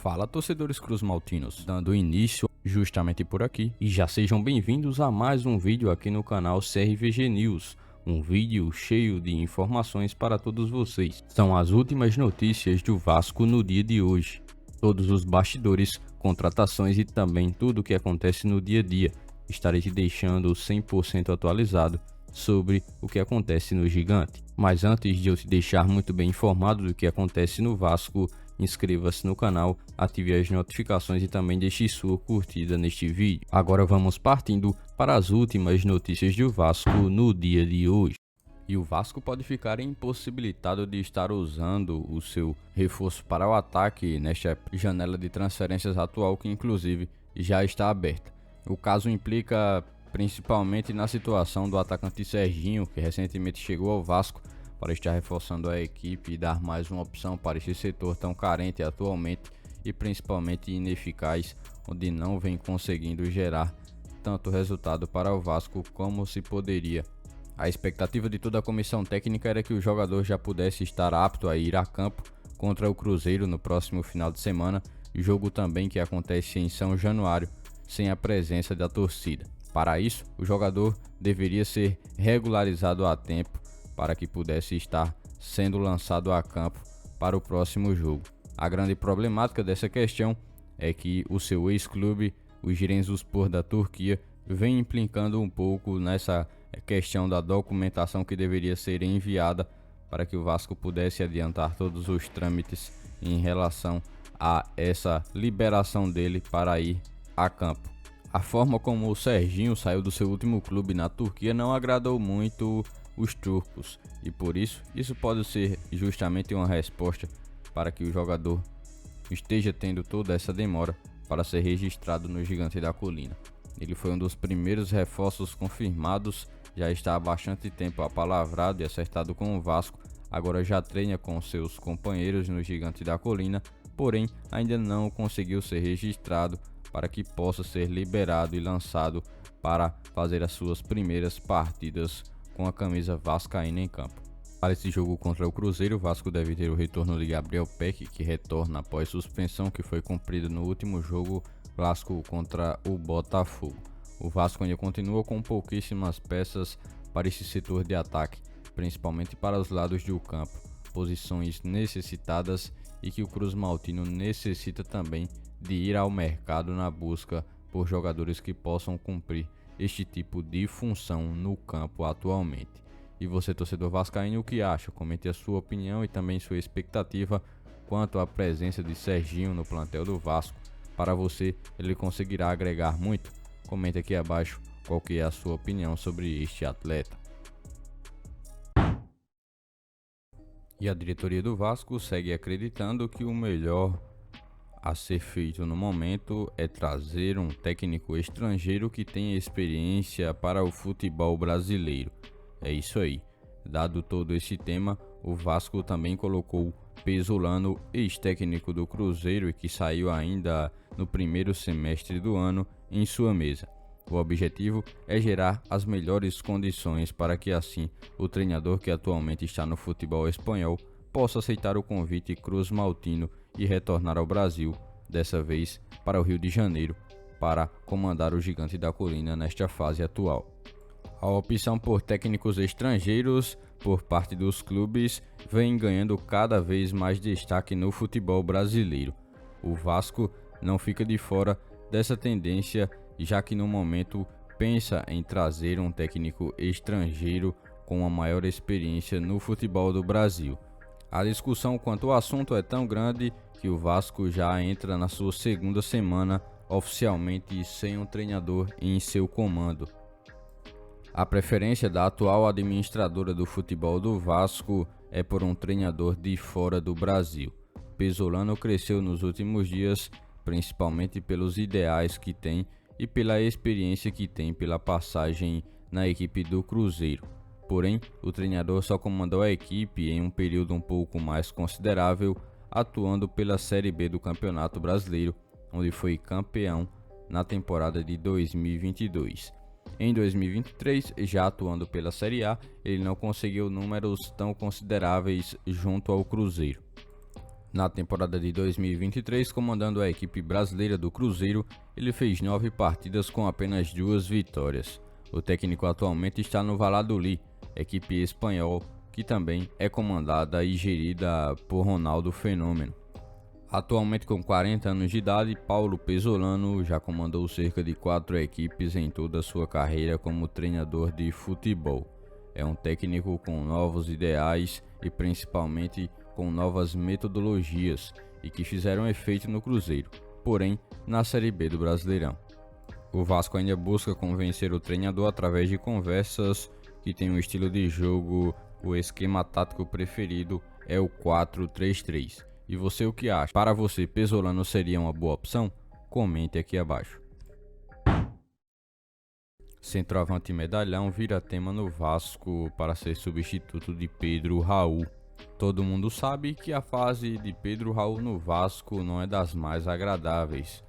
Fala, torcedores cruzmaltinos, dando início justamente por aqui e já sejam bem-vindos a mais um vídeo aqui no canal CRVG News, um vídeo cheio de informações para todos vocês. São as últimas notícias do Vasco no dia de hoje, todos os bastidores, contratações e também tudo o que acontece no dia a dia. Estarei te deixando 100% atualizado sobre o que acontece no Gigante. Mas antes de eu te deixar muito bem informado do que acontece no Vasco, inscreva-se no canal, ative as notificações e também deixe sua curtida neste vídeo. Agora vamos partindo para as últimas notícias do Vasco no dia de hoje. E o Vasco pode ficar impossibilitado de estar usando o seu reforço para o ataque nesta janela de transferências atual, que inclusive já está aberta. O caso implica principalmente na situação do atacante Serginho, que recentemente chegou ao Vasco para estar reforçando a equipe e dar mais uma opção para esse setor tão carente atualmente e principalmente ineficaz, onde não vem conseguindo gerar tanto resultado para o Vasco como se poderia. A expectativa de toda a comissão técnica era que o jogador já pudesse estar apto a ir a campo contra o Cruzeiro no próximo final de semana, jogo também que acontece em São Januário, sem a presença da torcida. Para isso, o jogador deveria ser regularizado a tempo para que pudesse estar sendo lançado a campo para o próximo jogo. A grande problemática dessa questão é que o seu ex-clube, o Giresunspor da Turquia, vem implicando um pouco nessa questão da documentação que deveria ser enviada para que o Vasco pudesse adiantar todos os trâmites em relação a essa liberação dele para ir a campo. A forma como o Serginho saiu do seu último clube na Turquia não agradou muito os turcos e por isso pode ser justamente uma resposta para que o jogador esteja tendo toda essa demora para ser registrado no Gigante da Colina. Ele foi um dos primeiros reforços confirmados, já está há bastante tempo apalavrado e acertado com o Vasco, agora já treina com seus companheiros no Gigante da Colina, porém ainda não conseguiu ser registrado para que possa ser liberado e lançado para fazer as suas primeiras partidas com a camisa vascaína em campo. Para esse jogo contra o Cruzeiro, o Vasco deve ter o retorno de Gabriel Peck, que retorna após suspensão que foi cumprida no último jogo clássico contra o Botafogo. O Vasco ainda continua com pouquíssimas peças para esse setor de ataque, principalmente para os lados do campo, posições necessitadas e que o cruzmaltino necessita também de ir ao mercado na busca por jogadores que possam cumprir este tipo de função no campo atualmente. E você, torcedor vascaíno, o que acha? Comente a sua opinião e também sua expectativa quanto à presença de Serginho no plantel do Vasco. Para você, ele conseguirá agregar muito? Comente aqui abaixo qual que é a sua opinião sobre este atleta. E a diretoria do Vasco segue acreditando que o melhor a ser feito no momento é trazer um técnico estrangeiro que tenha experiência para o futebol brasileiro. É isso aí. Dado todo esse tema, o Vasco também colocou Pesolano, ex-técnico do Cruzeiro e que saiu ainda no primeiro semestre do ano, em sua mesa. O objetivo é gerar as melhores condições para que assim o treinador que atualmente está no futebol espanhol possa aceitar o convite cruzmaltino e retornar ao Brasil, dessa vez para o Rio de Janeiro, para comandar o Gigante da Colina nesta fase atual. A opção por técnicos estrangeiros por parte dos clubes vem ganhando cada vez mais destaque no futebol brasileiro. O Vasco não fica de fora dessa tendência, já que no momento pensa em trazer um técnico estrangeiro com uma maior experiência no futebol do Brasil. A discussão quanto ao assunto é tão grande que o Vasco já entra na sua segunda semana oficialmente sem um treinador em seu comando. A preferência da atual administradora do futebol do Vasco é por um treinador de fora do Brasil. Pesolano cresceu nos últimos dias, principalmente pelos ideais que tem e pela experiência que tem pela passagem na equipe do Cruzeiro. Porém, o treinador só comandou a equipe em um período um pouco mais considerável, atuando pela Série B do Campeonato Brasileiro, onde foi campeão na temporada de 2022. Em 2023, já atuando pela Série A, ele não conseguiu números tão consideráveis junto ao Cruzeiro. Na temporada de 2023, comandando a equipe brasileira do Cruzeiro, ele fez 9 partidas com apenas 2 vitórias. O técnico atualmente está no Valladolid, equipe espanhol que também é comandada e gerida por Ronaldo Fenômeno. Atualmente com 40 anos de idade, Paulo Pesolano já comandou cerca de 4 equipes em toda a sua carreira como treinador de futebol. É um técnico com novos ideais e principalmente com novas metodologias e que fizeram efeito no Cruzeiro, porém na Série B do Brasileirão. O Vasco ainda busca convencer o treinador através de conversas que tem um estilo de jogo, o esquema tático preferido é o 4-3-3. E você o que acha? Para você, Pesolano seria uma boa opção? Comente aqui abaixo. Centroavante medalhão vira tema no Vasco para ser substituto de Pedro Raul. Todo mundo sabe que a fase de Pedro Raul no Vasco não é das mais agradáveis.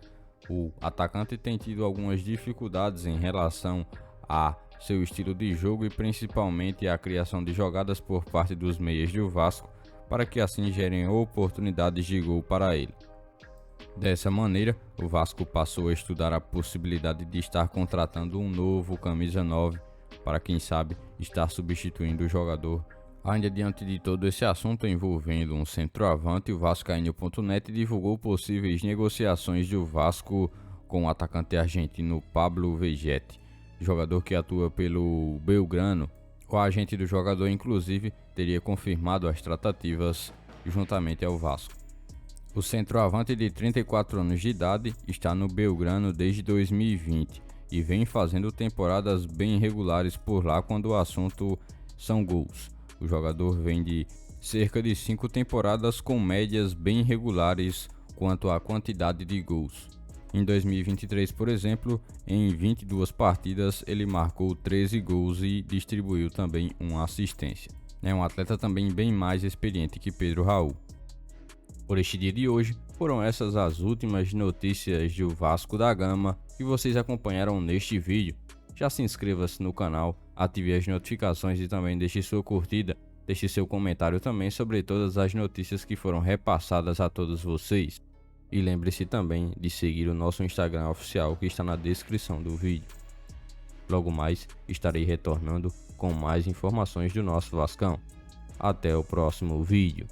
O atacante tem tido algumas dificuldades em relação a seu estilo de jogo e principalmente a criação de jogadas por parte dos meias do Vasco para que assim gerem oportunidades de gol para ele. Dessa maneira, o Vasco passou a estudar a possibilidade de estar contratando um novo camisa 9 para quem sabe estar substituindo o jogador. Ainda diante de todo esse assunto envolvendo um centroavante, o Vascaíno.net divulgou possíveis negociações do Vasco com o atacante argentino Pablo Vegetti, jogador que atua pelo Belgrano. O agente do jogador, inclusive, teria confirmado as tratativas juntamente ao Vasco. O centroavante de 34 anos de idade está no Belgrano desde 2020 e vem fazendo temporadas bem regulares por lá quando o assunto são gols. O jogador vem de cerca de 5 temporadas com médias bem regulares quanto à quantidade de gols. Em 2023, por exemplo, em 22 partidas ele marcou 13 gols e distribuiu também uma assistência. É um atleta também bem mais experiente que Pedro Raul. Por este dia de hoje, foram essas as últimas notícias do Vasco da Gama que vocês acompanharam neste vídeo. Já se inscreva-se no canal, ative as notificações e também deixe sua curtida, deixe seu comentário também sobre todas as notícias que foram repassadas a todos vocês. E lembre-se também de seguir o nosso Instagram oficial que está na descrição do vídeo. Logo mais estarei retornando com mais informações do nosso Vascão. Até o próximo vídeo.